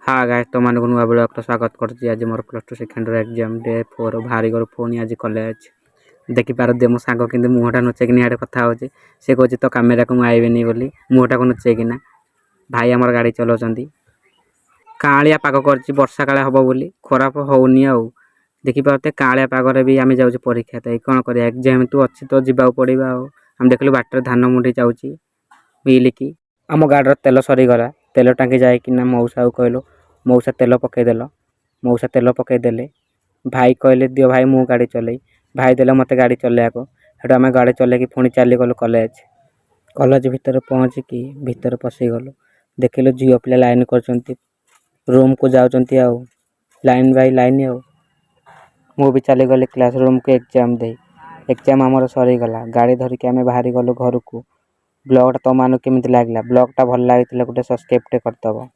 हाँ गाइस तो मान नुआ ब्लॉग तो स्वागत करछि। आज मोर प्लस 2 सेकेंड एग्जाम डे 4 भारी गरो फोन आज कॉलेज देखि पार दे मो सांग किंतु मुहटा नुचे कि आडे कथा होछि से कहछि तो कैमरा को आइबेनी बोली मुहटा को नुचे किना भाई हमर गाड़ी चलाउछंती कालिया पाग करछि वर्षा काले हबो बोली खराब होउनी आ देखि पारते कालिया पाग रे भी आमे जाउछि परीक्षा तै कोन करिया एग्जाम तू अछि तो जिबाउ पड़िबा हम देखलु बाटर धान मुंडी जाउछि बिल की आम गाड़ी तेल सरी गला तेल टांकी जाए कि मौसा को कहलु मौसा तेल पकई देल मौसा तेल पकई देले भाई कहले दियो भाई मु गाड़ी चलई भाई देले मते गाड़ी चलैया को हेटु आमे गाड़ी चले कि पुणी चली गलो कॉलेज भीतर पहुंची कि भीतर पसी गलो देखिलो जियो पिला लाइन करचंती रूम को जाउचंती आ लाइन बाय लाइन आ मु भी चली गली क्लासरूम को एग्जाम हमर सरी गला गाड़ी धरि के आमे बाहरी गलो घर को ब्लॉग तो मानु केमिति लागला ब्लॉग टा भल लागितले गुटे सब्सक्राइब टे करतबो।